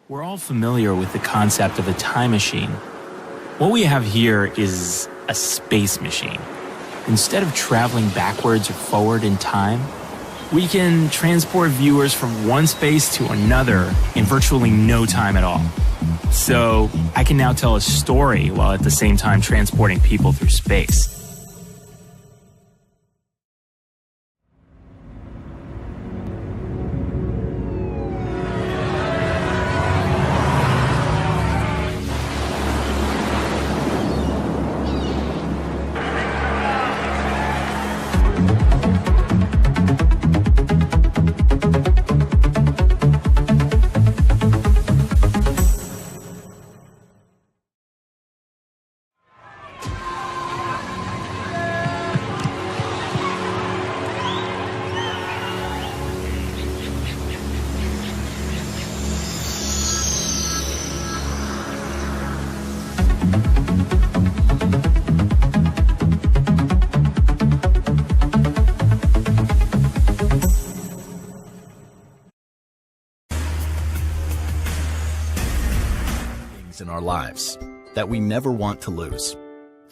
We're all familiar with the concept of a time machine. What we have here is a space machine. Instead of traveling backwards or forward in time, we can transport viewers from one space to another in virtually no time at all. So I can now tell a story while at the same time transporting people through space. In our lives that we never want to lose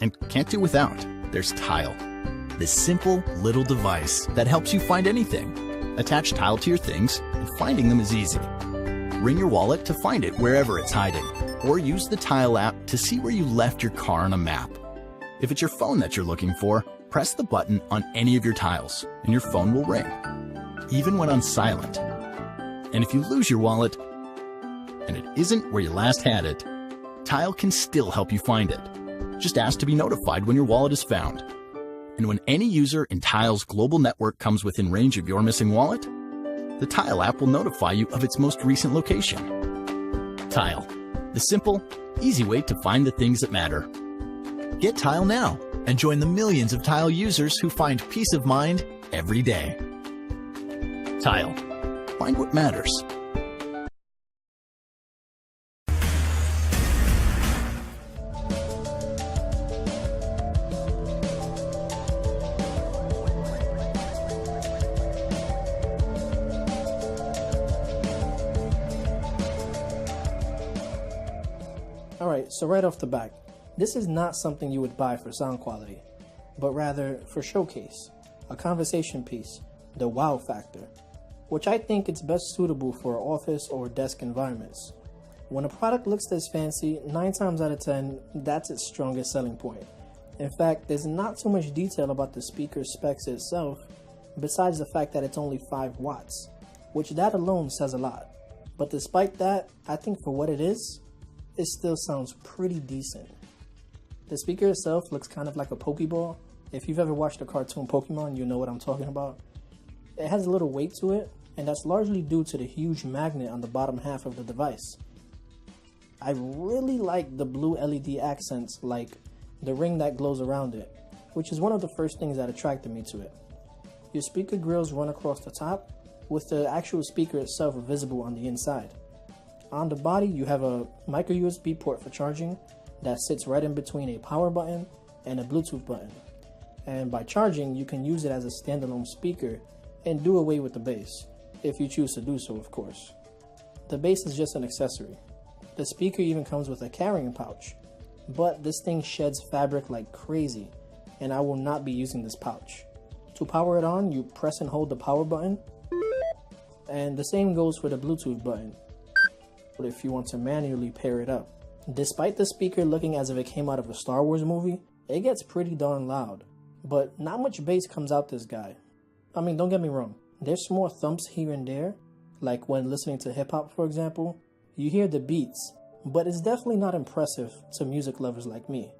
and can't do without. There's Tile, this simple little device that helps you find anything. Attach Tile to your things and finding them is easy. Ring your wallet to find it wherever it's hiding, or use the Tile app to see where you left your car on a map. If it's your phone that you're looking for, press the button on any of your tiles and your phone will ring, even when on silent. And if you lose your wallet and it isn't where you last had it, Tile can still help you find it. Just ask to be notified when your wallet is found. And when any user in Tile's global network comes within range of your missing wallet, the Tile app will notify you of its most recent location. Tile, the simple, easy way to find the things that matter. Get Tile now and join the millions of Tile users who find peace of mind every day. Tile, find what matters. Alright, so right off the bat, this is not something you would buy for sound quality, but rather for showcase, a conversation piece, the wow factor, which I think it's best suitable for office or desk environments. When a product looks this fancy, 9 times out of 10, that's its strongest selling point. In fact, there's not too much detail about the speaker specs itself, besides the fact that it's only 5 watts, which that alone says a lot. But despite that, I think for what it is, it still sounds pretty decent. The speaker itself looks kind of like a Pokeball. If you've ever watched a cartoon Pokemon, you know what I'm talking about. It has a little weight to it, and that's largely due to the huge magnet on the bottom half of the device. I really like the blue LED accents, like the ring that glows around it, which is one of the first things that attracted me to it. Your speaker grills run across the top, with the actual speaker itself visible on the inside. On the body, you have a micro USB port for charging that sits right in between a power button and a Bluetooth button. And by charging, you can use it as a standalone speaker and do away with the bass, if you choose to do so, of course. The bass is just an accessory. The speaker even comes with a carrying pouch, but this thing sheds fabric like crazy, and I will not be using this pouch. To power it on, you press and hold the power button, and the same goes for the Bluetooth button if you want to manually pair it up. Despite the speaker looking as if it came out of a Star Wars movie, it gets pretty darn loud, but not much bass comes out this guy. I mean, don't get me wrong, there's more thumps here and there, like when listening to hip hop for example, you hear the beats, but it's definitely not impressive to music lovers like me.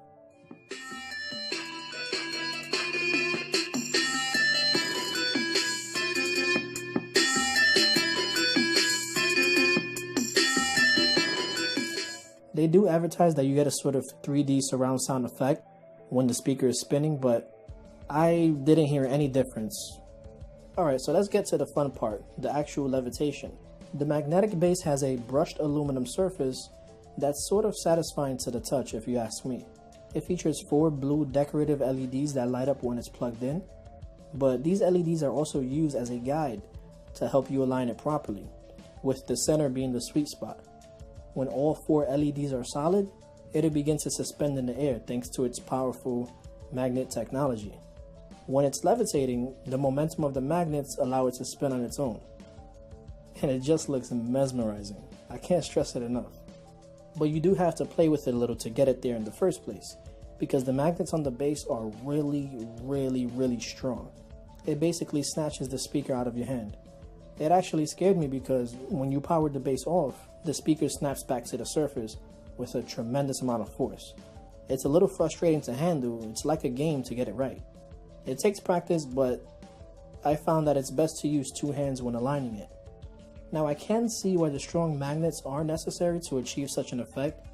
They do advertise that you get a sort of 3D surround sound effect when the speaker is spinning, but I didn't hear any difference. Alright, so let's get to the fun part, the actual levitation. The magnetic base has a brushed aluminum surface that's sort of satisfying to the touch if you ask me. It features 4 blue decorative LEDs that light up when it's plugged in, but these LEDs are also used as a guide to help you align it properly, with the center being the sweet spot. when all 4 LEDs are solid, it'll begin to suspend in the air thanks to its powerful magnet technology. When it's levitating, the momentum of the magnets allow it to spin on its own. And it just looks mesmerizing. I can't stress it enough. But you do have to play with it a little to get it there in the first place, because the magnets on the base are really strong. It basically snatches the speaker out of your hand. It actually scared me because when you powered the base off, the speaker snaps back to the surface with a tremendous amount of force. It's a little frustrating to handle. It's like a game to get it right. It takes practice, but I found that it's best to use 2 hands when aligning it. Now, I can see why the strong magnets are necessary to achieve such an effect,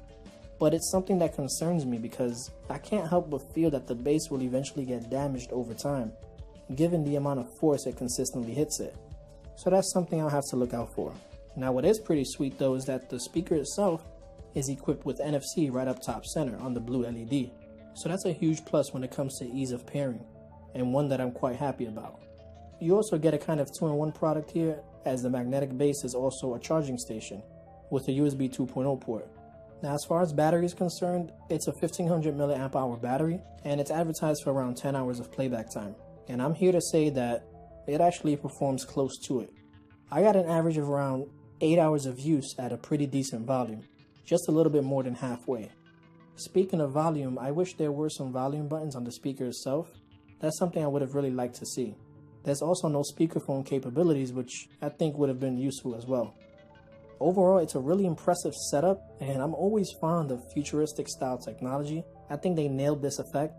but it's something that concerns me because I can't help but feel that the base will eventually get damaged over time, given the amount of force it consistently hits it. So that's something I'll have to look out for. Now, what is pretty sweet though is that the speaker itself is equipped with NFC right up top center on the blue LED. So that's a huge plus when it comes to ease of pairing, and one that I'm quite happy about. You also get a kind of 2-in-1 product here, as the magnetic base is also a charging station with a USB 2.0 port. Now, as far as battery is concerned, it's a 1500 mAh battery, and it's advertised for around 10 hours of playback time. And I'm here to say that it actually performs close to it. I got an average of around 8 hours of use at a pretty decent volume, just a little bit more than halfway. Speaking of volume, I wish there were some volume buttons on the speaker itself. That's something I would have really liked to see. There's also no speakerphone capabilities, which I think would have been useful as well. Overall, it's a really impressive setup, and I'm always fond of futuristic style technology. I think they nailed this effect,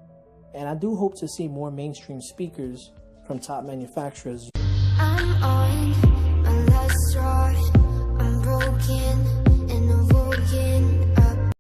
and I do hope to see more mainstream speakers from top manufacturers. I'm on